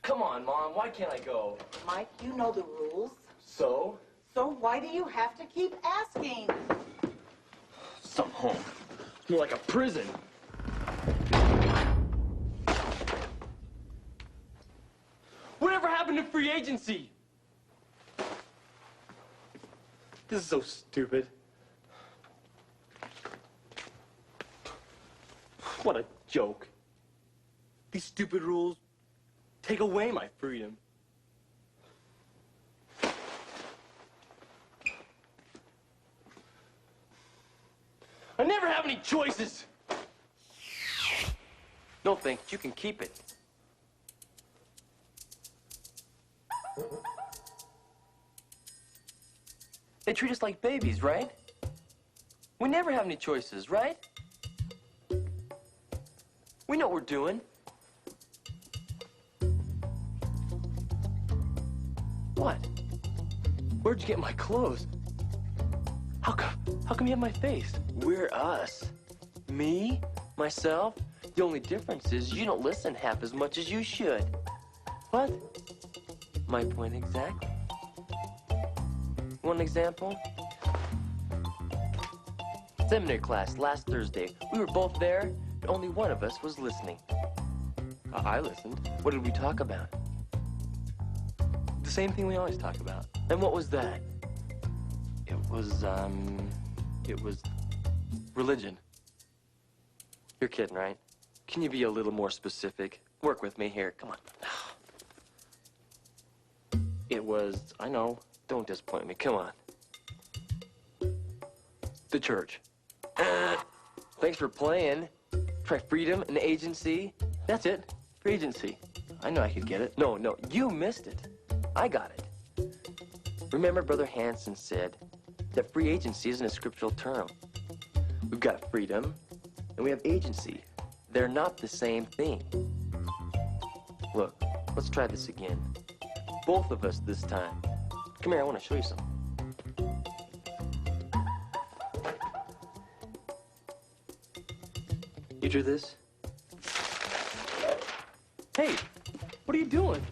Come on, Mom. Why can't I go? Mike, you know the rules. So? So why do you have to keep asking? Some home. It's more like a prison. Whatever happened to free agency? This is so stupid. What a joke. These stupid rules take away my freedom. I never have any choices. No thanks, you can keep it. They treat us like babies, right? We never have any choices, right? We know what we're doing. What? Where'd you get my clothes? How come you have my face? We're us. Me, myself. The only difference is you don't listen half as much as you should. What? My point exactly. One example? Seminary class last Thursday. We were both there, but only one of us was listening. I listened. What did we talk about? The same thing we always talk about. And what was that? It was religion. You're kidding, right? Can you be a little more specific? Work with me here, come on. It was, I know, don't disappoint me, come on. The church. Thanks for playing. Try freedom and agency. That's it, free agency. I know I could get it. No, you missed it. I got it. Remember Brother Hanson said that free agency isn't a scriptural term. We've got freedom and we have agency. They're not the same thing. Look, let's try this again. Both of us this time. Come here, I want to show you something. You drew this? Hey, what are you doing?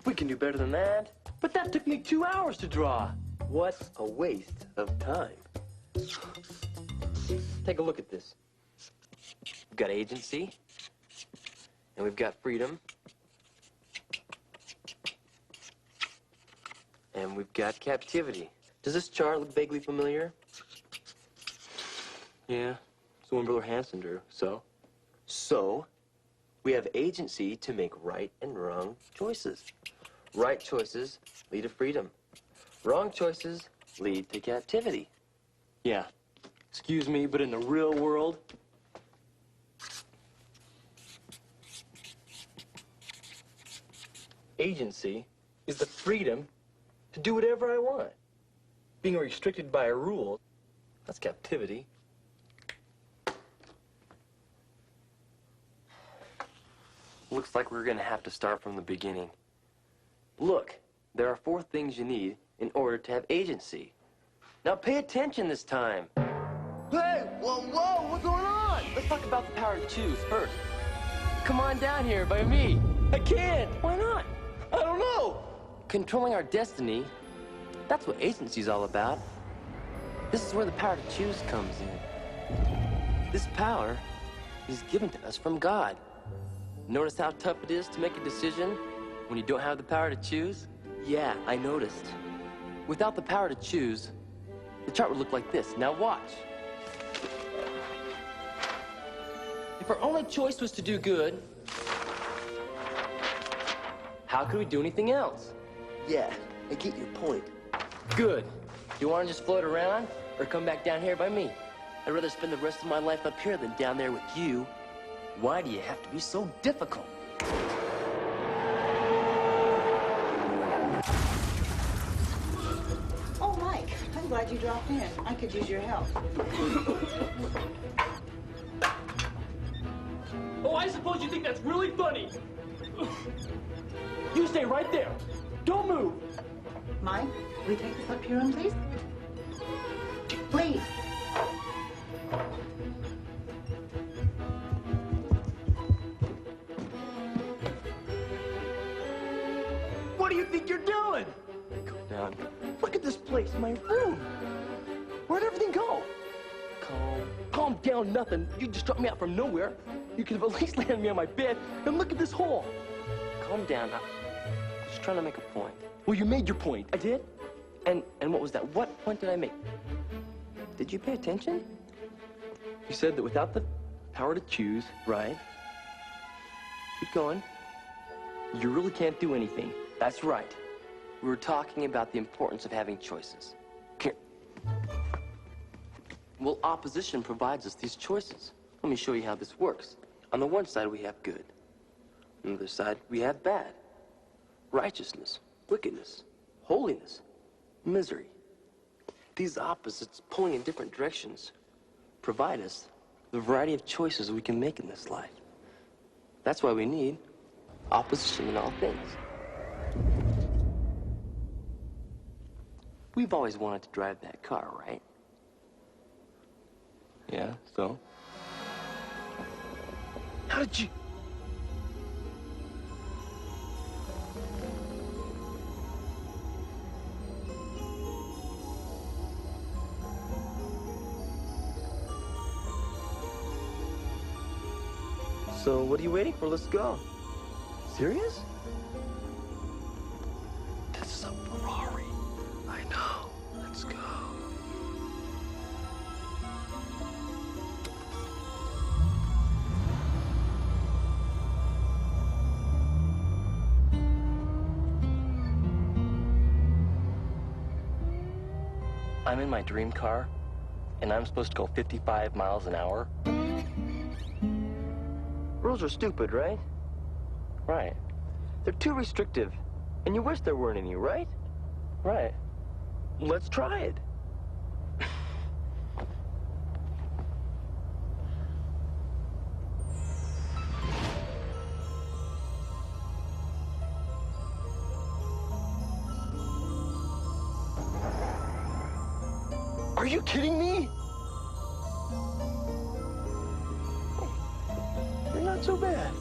We can do better than that. But that took me 2 hours to draw. What a waste of time. Take a look at this. We've got agency, and we've got freedom, and we've got captivity. Does this chart look vaguely familiar? Yeah, it's the one Brother Hanson drew, so? So, we have agency to make right and wrong choices. Right choices lead to freedom. Wrong choices lead to captivity. Yeah, excuse me, but in the real world, agency is the freedom to do whatever I want. Being restricted by a rule, that's captivity. Looks like we're gonna have to start from the beginning. Look, there are 4 things you need in order to have agency. Now pay attention this time. Hey, whoa, what's going on? Let's talk about the power to choose first. Come on down here by me. I can't. Why not? I don't know. Controlling our destiny, that's what agency's all about. This is where the power to choose comes in. This power is given to us from God. Notice how tough it is to make a decision when you don't have the power to choose? Yeah, I noticed. Without the power to choose, the chart would look like this. Now watch. If our only choice was to do good, how could we do anything else? Yeah, I get your point. Good. You want to just float around or come back down here by me? I'd rather spend the rest of my life up here than down there with you. Why do you have to be so difficult? Oh, Mike, I'm glad you dropped in. I could use your help. Oh, I suppose you think that's really funny. You stay right there. Don't move. Mike, will we take this up to your room, please? Please. think you're doing? Calm down. Look at this place, my room. Where'd everything go? Calm down, nothing. You just dropped me out from nowhere. You could have at least landed me on my bed. And look at this hole. Calm down. I'm just trying to make a point. Well, you made your point. I did? And what was that? What point did I make? Did you pay attention? You said that without the power to choose, right? Keep going. You really can't do anything. That's right. We were talking about the importance of having choices. Here. Well, opposition provides us these choices. Let me show you how this works. On the one side, we have good. On the other side, we have bad. Righteousness, wickedness, holiness, misery. These opposites, pulling in different directions, provide us the variety of choices we can make in this life. That's why we need opposition in all things. We've always wanted to drive that car, right? Yeah, so? How did you... So, what are you waiting for? Let's go. Serious? This is a Ferrari. I know. Let's go. I'm in my dream car, and I'm supposed to go 55 miles an hour. Rules are stupid, right? Right. They're too restrictive. And you wish there weren't any, right? Right. Let's try it. Are you kidding me? You're not so bad.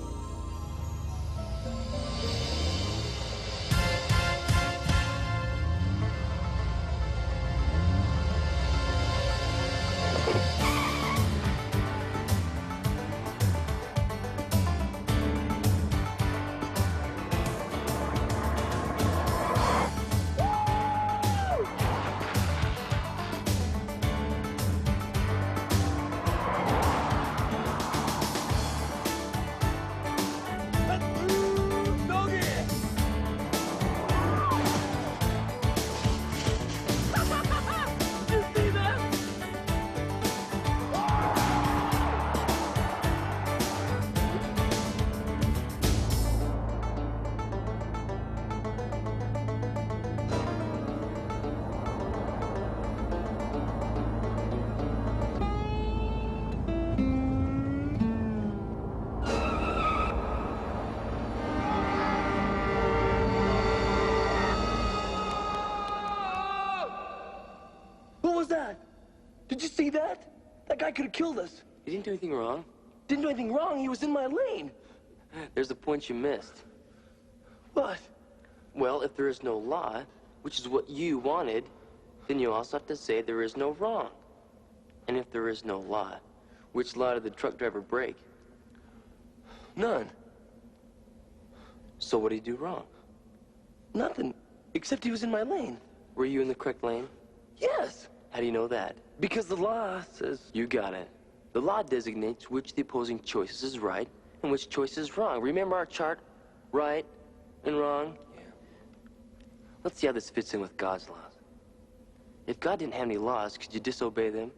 What was that? Did you see that? That guy could have killed us. He didn't do anything wrong. Didn't do anything wrong. He was in my lane. There's a point you missed. What? Well, if there is no law, which is what you wanted, then you also have to say there is no wrong. And if there is no law, which law did the truck driver break? None. So what did he do wrong? Nothing, except he was in my lane. Were you in the correct lane? Yes. How do you know that? Because the law says... You got it. The law designates which the opposing choice is right and which choice is wrong. Remember our chart? Right and wrong? Yeah. Let's see how this fits in with God's laws. If God didn't have any laws, could you disobey them?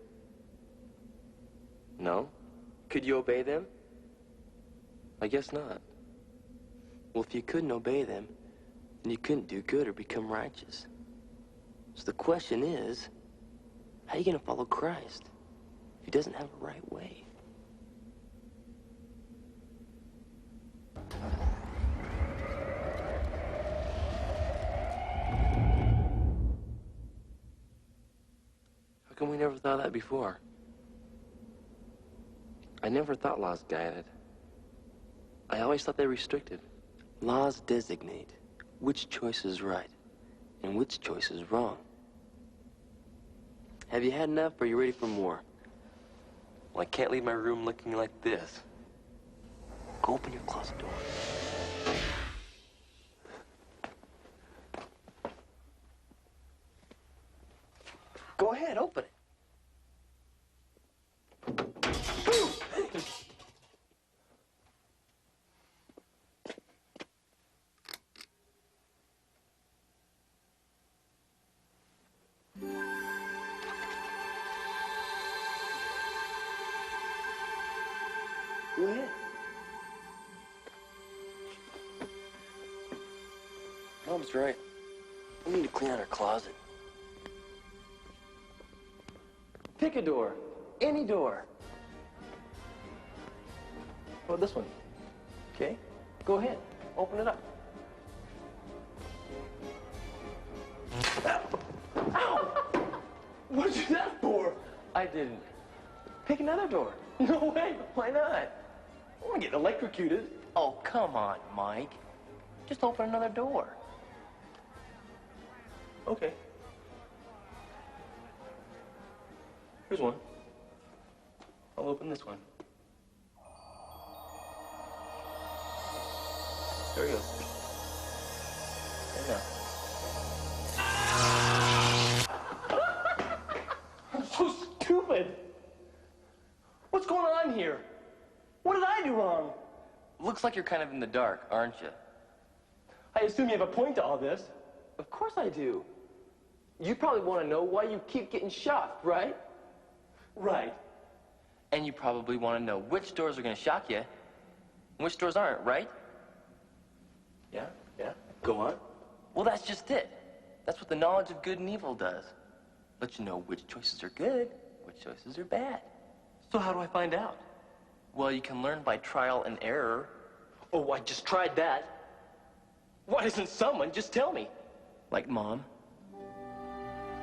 No? Could you obey them? I guess not. Well, if you couldn't obey them, then you couldn't do good or become righteous. So the question is, how are you going to follow Christ if he doesn't have a right way? How come we never thought of that before? I never thought laws guided. I always thought they restricted. Laws designate which choice is right and which choice is wrong. Have you had enough, or are you ready for more? Well, I can't leave my room looking like this. Go open your closet door. Go ahead, open it. Go ahead. Mom's right. We need to clean out our closet. Pick a door. Any door. Oh, this one. Okay? Go ahead. Open it up. Ow! Ow! What'd you do that for? I didn't. Pick another door. No way. Why not? I want to get electrocuted. Oh, come on, Mike. Just open another door. Okay. Here's one. I'll open this one. There we go. There now. I'm so stupid. What's going on here? What did I do wrong? Looks like you're kind of in the dark, aren't you? I assume you have a point to all this. Of course I do. You probably want to know why you keep getting shocked, right? Right. And you probably want to know which doors are going to shock you and which doors aren't, right? Yeah? Go on. Well, that's just it. That's what the knowledge of good and evil does. Let you know which choices are good, which choices are bad. So how do I find out? Well, you can learn by trial and error. Oh, I just tried that. Why doesn't someone just tell me? Like Mom.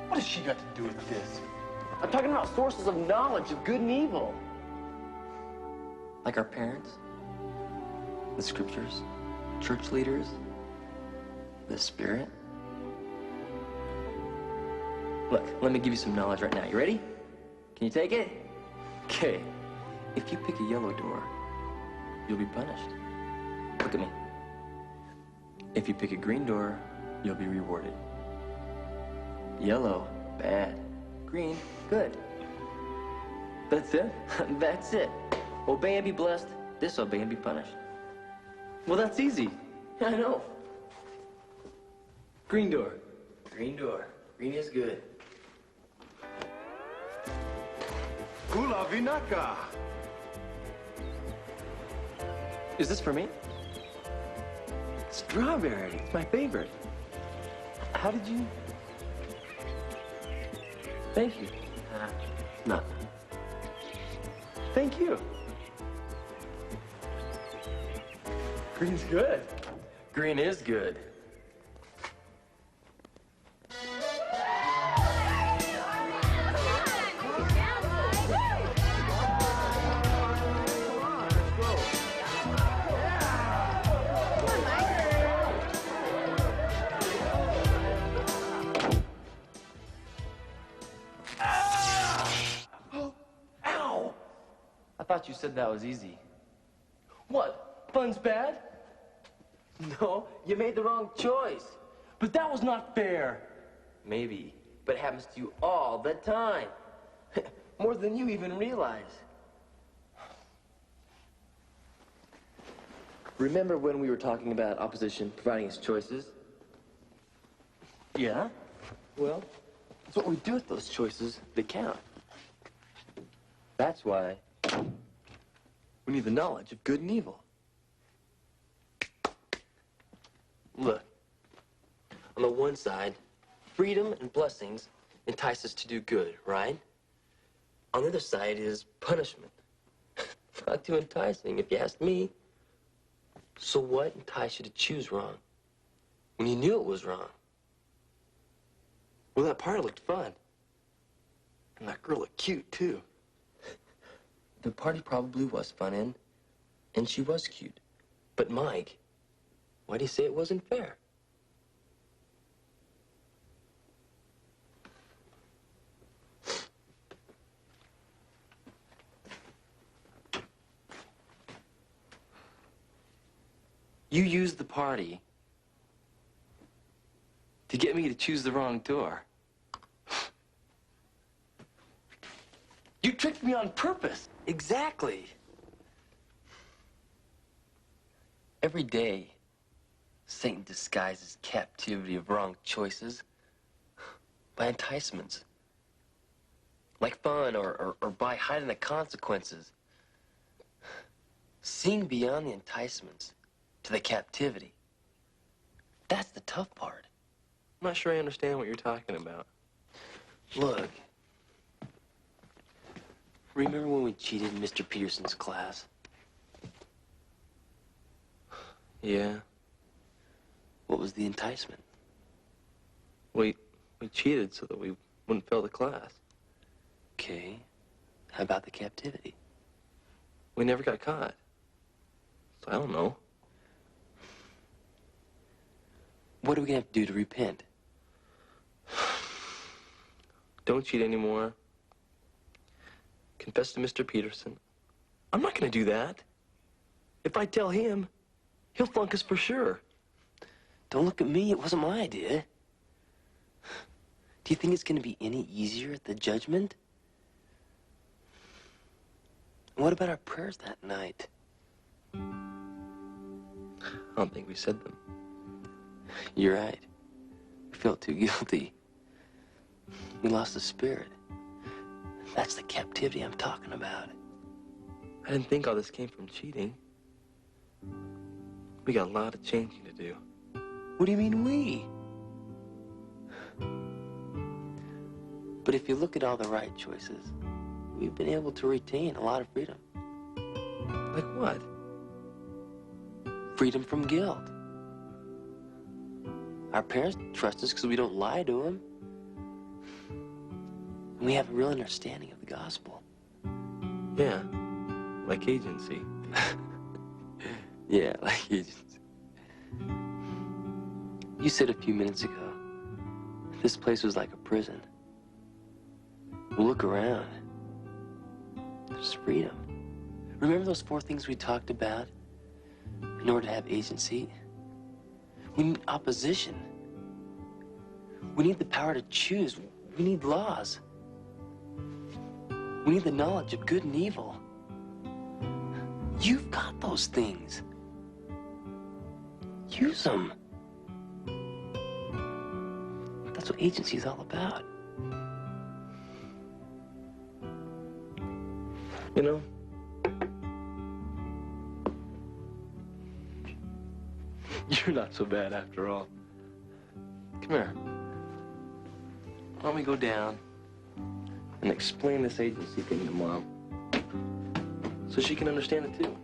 What has she got to do with this? I'm talking about sources of knowledge of good and evil. Like our parents, the scriptures, church leaders, the Spirit. Look, let me give you some knowledge right now. You ready? Can you take it? Okay. If you pick a yellow door, you'll be punished. Look at me. If you pick a green door, you'll be rewarded. Yellow, bad. Green, good. That's it? That's it. Obey and be blessed, disobey and be punished. Well, that's easy. I know. Green door. Green door. Green is good. Kula Vinaka. Is this for me? Strawberry. It's my favorite. How did you... Thank you. No. Thank you. Green's good. Green is good. I thought you said that was easy. What? Fun's bad? No, you made the wrong choice. But that was not fair. Maybe, but it happens to you all the time. More than you even realize. Remember when we were talking about opposition providing us choices? Yeah? Well, it's what we do with those choices that count. That's why we need the knowledge of good and evil. Look, on the one side, freedom and blessings entice us to do good, right? On the other side is punishment. Not too enticing, if you ask me. So what enticed you to choose wrong when you knew it was wrong? Well, that party looked fun. And that girl looked cute, too. The party probably was fun, and she was cute. But Mike, why do you say it wasn't fair? You used the party to get me to choose the wrong door. You tricked me on purpose. Exactly. Every day, Satan disguises captivity of wrong choices by enticements. Like fun or by hiding the consequences. Seeing beyond the enticements to the captivity. That's the tough part. I'm not sure I understand what you're talking about. Look. Remember when we cheated in Mr. Peterson's class? Yeah. What was the enticement? We cheated so that we wouldn't fail the class. Okay. How about the captivity? We never got caught. So I don't know. What are we gonna have to do to repent? Don't cheat anymore. Confess to Mr. Peterson. I'm not gonna do that. If I tell him, he'll flunk us for sure. Don't look at me. It wasn't my idea. Do you think it's gonna be any easier at the judgment? And what about our prayers that night? I don't think we said them. You're right. We felt too guilty. We lost the spirit. That's the captivity I'm talking about. I didn't think all this came from cheating. We got a lot of changing to do. What do you mean, we? But if you look at all the right choices, we've been able to retain a lot of freedom. Like what? Freedom from guilt. Our parents trust us because we don't lie to them. And we have a real understanding of the gospel. Yeah, like agency. Yeah, like agency. You said a few minutes ago, this place was like a prison. Well, look around. There's freedom. Remember those 4 things we talked about? In order to have agency, we need opposition. We need the power to choose. We need laws. We need the knowledge of good and evil. You've got those things. Use them. That's what agency is all about. You know, you're not so bad after all. Come here. Why don't we go down and explain this agency thing to Mom so she can understand it too?